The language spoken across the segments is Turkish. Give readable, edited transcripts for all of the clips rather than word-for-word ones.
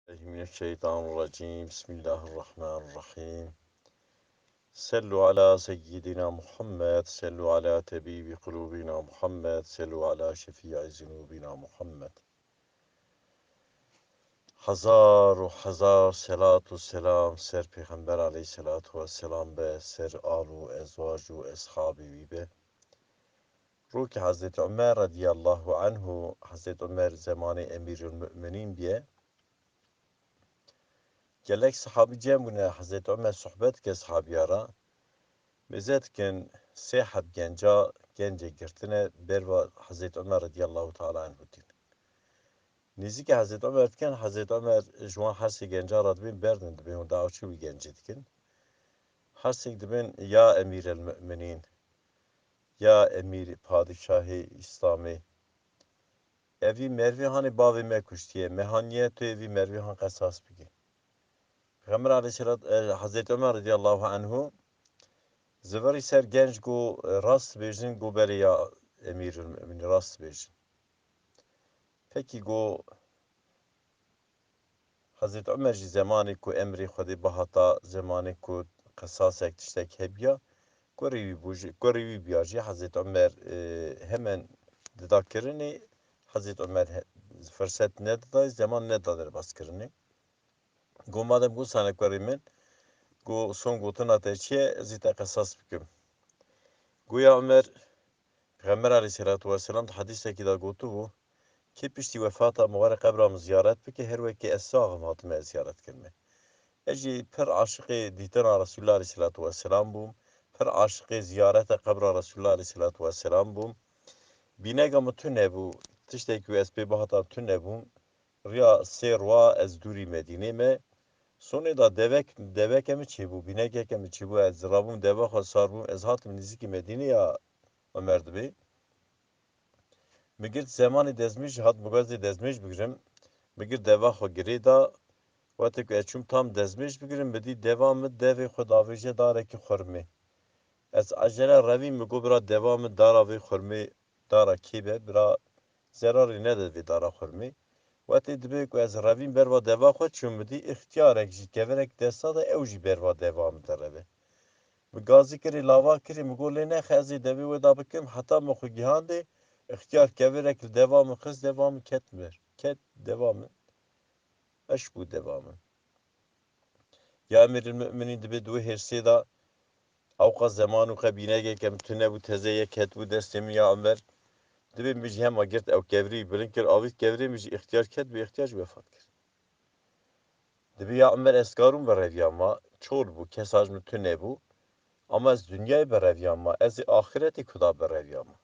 من الشيطان الرجيم بسم الله الرحمن الرحيم صلوا على سيدنا محمد صلوا على طبيب قلوبنا محمد صلوا على شفيع ذنوبنا محمد هزار و هزار صلات و سلام سر پیغمبر علیه الصلاة و السلام به سر آل و ازواج و اصحابی وی به رو که حضرت عمر رضی الله عنه حضرت عمر زمان امیر المؤمنین بیه gelek sahabi cem bune Hazreti Ömer sohbet ke sahabiyara Mezetkin sehat gence girtine berva Hazreti Ömer radiyallahu ta'ala anhu din. Niziki Hazreti Ömer etken Hazreti Ömer juan her se genca radbin berdin dibin o da uçu bir genci etkin. Her se dibin ya emir el müminin ya emir padişahı İslami evi mervi hani bavi me kuştiye mehaniyet evi mervi han kasas bigi. Peygamber aleyhisselatü Hazreti Ömer radiyallahu anhu Zıvarı ser genç go rast bejin go beri ya emirül mümin rast bejin. Peki go Hazreti Ömer ji zamanı ku emri xwedê bihata zamanı ku qisasek tiştek hebiya gorî biya jî Hazreti Ömer hemen didakirinê Hazreti Ömer fırsat nedida zaman nedida derbaskirinê. Go madem bu sana gorî min go son gotina te çiye ez te qisas bikim. Goya Ömer Peygamber aleyhissalatu vesselam hadiseki da gotu bu. Ki piştî vefata muwere qebra min ziyaret bike her wekî ez saxim hatime ziyaret kirme. Ez jî pir aşiqê dîtina Resulullah aleyhissalatu vesselam bûm. Pir aşiqê ziyareta qebra Resulullah aleyhissalatu vesselam bûm. Bînega min tune bû. Tiştekî ku ez pê bihata tune bûm. Riya sê roa ez dûrî Medînê me. Sonê da deveke min çêbû. Bînekeke min çêbû. Ez zirabûm deva xwe sarbûm. Ez hatim nîzîkî Medînê ya Ömer dibê. Migir zamanı dezmiş hat bugazê dezmiş bigirim. Migir deva xwe girê da wete ku ez çûm tam dezmiş bigirim bidî deva min devê xwe davêje darekî xurmê. Ez acele revî mi got bira deva min dara vê xurmê dara kê be bira zerarî nede vê dara xurmê. Wetê dibe ku ez revîm berva deva xwe çûm bidî ixtiyarek jî keverek desta da ew jî berva deva min dereve. Mi gazî kirî lava kirî mi got lê nexe ez ê devê wê da bikim heta me xwe gihandê İhtiyar keverek li devamı kız devamı ketmer. Ket devamı. Eş bu devamı. Ya emiril müminin dibe duve hersi da avka zamanu kabinege kem tüne bu tezeye ket bu destemi ya Ömer. Dibe mij hem agirt ev kevri bilinkir avit kevri mij ihtiyar ket bir ihtiyaç vefat kir. Dibe ya Ömer eskarum bereviyama çol bu kesaj mı tüne bu. Ama ez dünyayı bereviyama ez ahireti kuda bereviyama.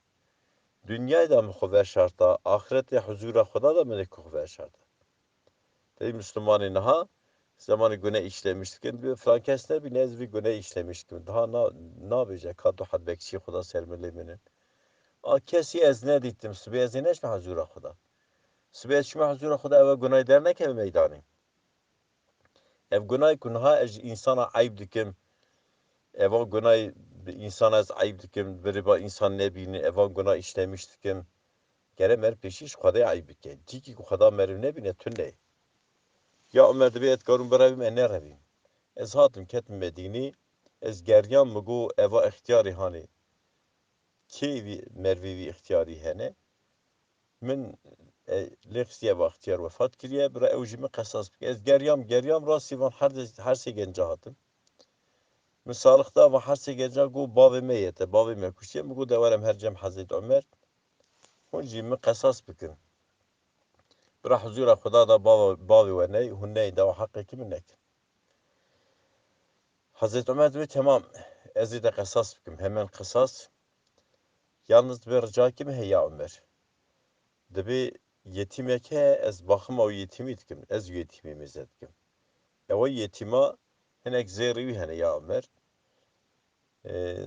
Dünyayı da mı kuver şarta ahireti huzura kuda da mı ne kuver şarta. Tabi Müslümanı naha zamanı güne işlemiştik. Bir Frankesne bir nezvi güne işlemiştim. Daha ne yapacak? Kadro had bekçi Xuda selmeleminin. A kesi ez ne dittim. Sübe ez neş mi hazura Xuda? Sübe ez şme hazura Xuda eve günay dernek ev meydanı. Ev günay kunha ez insana ayıp dikim. Eva günay insana ez ayıp dikim. Biri ba insan ne bini. Eva günay işlemiştikim. Gere mer peşiş Xuda ayıp dikim. Ciki Xuda merim ne bine tünne. Ya Ömer de bir etkarım berevim ne revim. Ez hatim ketim Medînî, ez geryan mi got eva ixtiyarî hanê kêvî mervê vî ixtiyarî hene min lê xistî eva ixtiyar wefat kiriye bira ew jî min qesas bike. Ez geryam rastî van her sê genca hatim. Min salixda van her sê genca got bavê me yete, bavê me kuştiye min got dewerem her cem Hezreti Ömer hûn jî min qesas bikin. Bira huzûra Xuda da bavê we ney, hûn ney dewa heqekî min nekin. Hazreti Ömer dibe tamam ez ê te qesas bikim. Hemen qesas yalnız bir rica kim heya Ömer. Dibe yetimeke ez baxım o yetimi dikim. Ez yetimi mezet dikim. Ewa yetima hinek zêrî hene ya Ömer.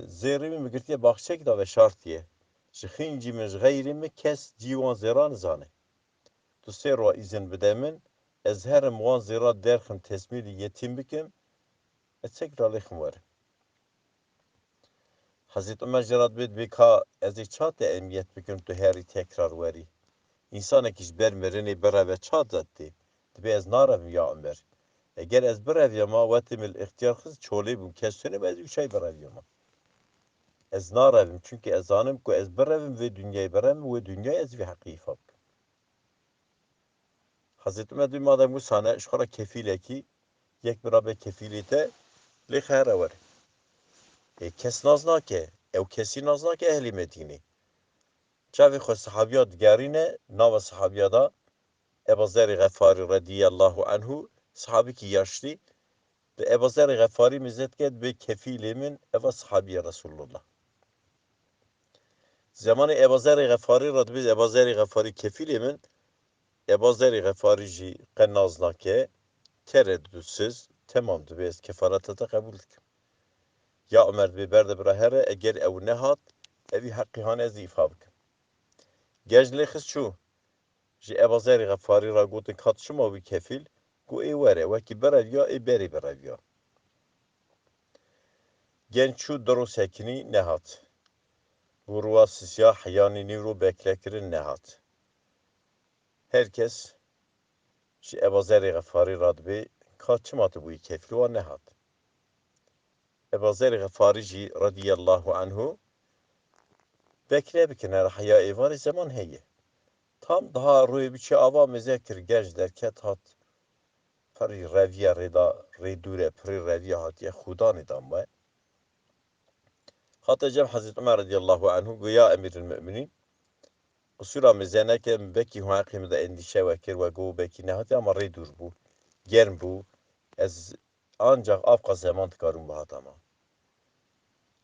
Zêrî mi girtiye baxçek da ve şartiye. Ji xincî min ji geyrî min kes cîwan zêra nizane. Tu sê ro izin bide min ez herim wan zêra derxim tesmîlî yetim bikim. Ez çek ralixim were. Hazreti Ömer cerad bid bika ez ê çate emniyet bikim tu herî tekrar werî. İnsanekî ji ber mirinê bireve ça zedî. Dibe ez narevim ya Ömer. Eğer ez bireviyama vetimil ihtiyar kız çolê bûm kesûne ez wî şey bireviyama. Ez narevim çünkü ez zanim ku ez birevim vê dünyayê birevim wê dünyayê ez vî heqî îfa bikim. Hazreti Ömer dû madem wisa ji xwe re kefîlekî yek birabe kefîlê te lê xeyre were. Kes naz nake, ew kesî naz nake ehlî Medînê. Çavê xwe sahabiya digerîne, nava sahabiya da Ebu Zer Gıfari radiyallahu anhu sahabiki yaşlı ve Ebu Zer Gıfari mizzetket ve kefilimin eva sahabiye Resulullah. Zamanı Ebu Zer Gıfari radbi Ebu Zer Gıfari kefilimin Ebu Zer Gıfari ji qenaznake tereddütsüz tamamdı biz kefaratata kabul ettik. Ya Ömer bi berde brahere eğer ev nehat evi hakkihane ez ifa bikim. Gejli kız şu ji Ebu Zer Gıfari ra gotin kat şuma bi kefil ku ey were veki berevya ey beri berevya. Genç şu derosekini nehat. Bu ruvasısya hayani nivru beklekirin nehat. Herkes şu Ebu Zer Gıfari radbi kaçımatı bu kefli ve nehat. Ebu Zer Gıfari ji radiyallahu anhu bekle bikine haya evari zaman heye. Tam daha ruhi bir şey ava mezekir gej derket hat. Pari reviye reda redure pari reviye hatiye Xuda nidam ve. Hatta Cem Hazreti Ömer radiyallahu anhu güya emiril müminin. Kusura mizaneke beki huakimde endişe vekir ve go beki nehati ama redur bu. Germ bu. Ez ancak afka zaman tıkarım bu hatama.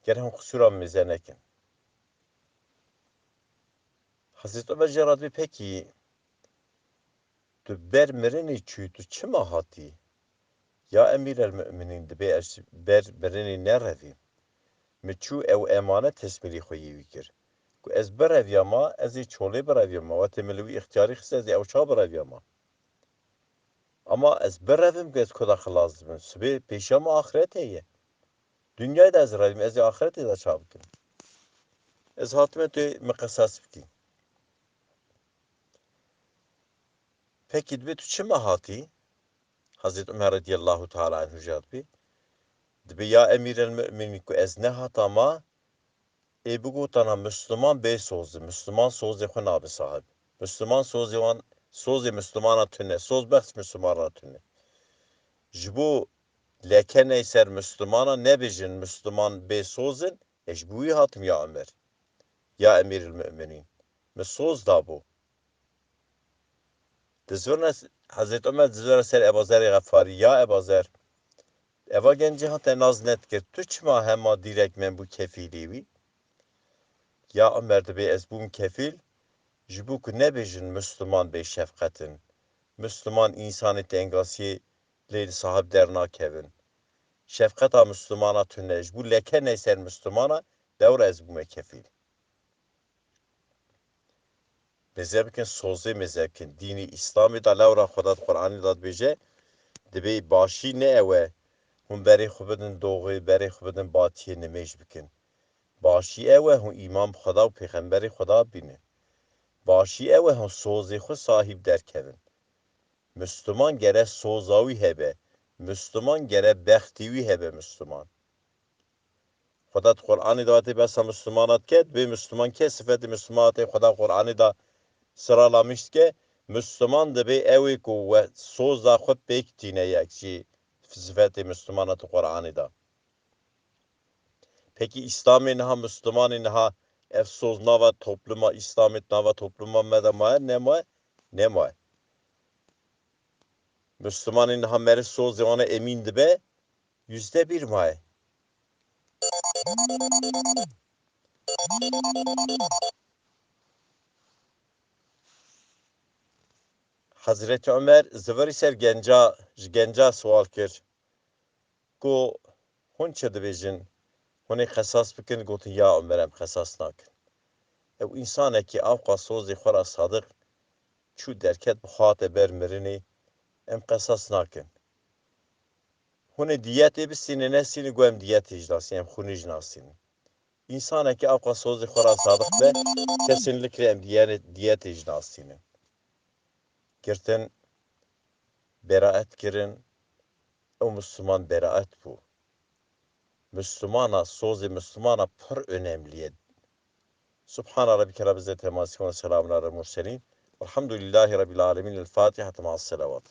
Gerhem kusura mizaneke. Hazreti Ömer Ceradbi peki tu ber mirini çüytü çima hati? Ya emir el müminin de ber mirini nerevi? Miçu ev emanet tesmili xoyi vikir. Ku ez bereviyama ez çole bereviyama ve temeli ihtiyari xise ez evşa bereviyama. Ama ez berevim ki ez koda xılas dibim. Sıbı peşama ahiret heye. Dünyayı da ez revim ez ahireti de çabkim. Ez hatime tu mekasas bikim. Peki dibe tu çima hati? Hazreti Ömer radiyallahu teala anhu jadbi. Dibe ya emir el müminin ku ez ne hatama bu tana Müslüman bey sözü. Müslüman sözü xwe nabe sahib. Müslüman sözü wan sözü Müslümana tüne. Söz behs Müslümana tüne. Ji bo lekene ser Müslümana nebijin Müslüman bey sözün ji bo wî hatim ya Ömer. Ya emiril müminin. Me söz da bu. Dizverne Hazreti Ömer dizverne ser Ebu Zer Gıfari. Ya Ebu Zer. Eva genci hatta naz net kir. Tu çima hema direkt men bu kefilivi. Ya Ömer de be ez bum kefil. Ji bo ku nebijin Müslüman bey şefkatin. Müslüman insanı tengasiye leyli sahib derna kevin. Şefkata Müslümana tünej. Bu leke neyser Müslümana devre ez bu mekefil. Mezebikin sozi mezebikin. Dini İslami da levra Xudat Kur'an'ı da beje. Dibe başi ne ewe. Hun beri xubidin doğu, beri xubidin batiye nemej bikin. Başi ewe hun imam Xuda و پیغمبری Xuda bine. Başi ewe hun sozi xu sahib derkevin. Müslüman gere sozavi hebe. Müslüman gere bektivi hebe Müslüman. Xudat Kur'an'ı da besa Müslümanat ket ve Müslüman ke sıfeti Müslümanatı Xuda Kur'an'ı da sıralamış ki Müslüman da bir evi ku ve soza xu bektine yakçi sıfeti Müslümanatı Kur'an'ı da. Peki İslam'ın ha Müslüman'ın ha efsoz nava topluma İslam'ın nava topluma medamaya ne ma Müslüman'ın ha meri soz yana emindi be %1 may. Hazreti Ömer zıvır ser genca sual kir. Ku hun çe dibêjin hunê xesas bikin gotin ya Ömer em xesas nakin. Ew însanekî avqa sozê xwe ra sadiq çû derket bixwate ber mirinê em qesas nakin. Hunê diyetê bistîne nesîne gu em diyetê jî nasîne em xûnê jî nasîne. İnsanekî avqa sozê xwe ra sadiq be kesinlikle em diyetê jî nasîne. Girtin beraat kirin, o Müslüman beraat bu. Müslümana, sözü Müslümana pır önemliye. Subhane Rabbike Rabbil İzzeti Amma Yasifun ve Selamun alel murselin. Elhamdülillahi Rabbil Alemin. El Fatiha ma'as selavat.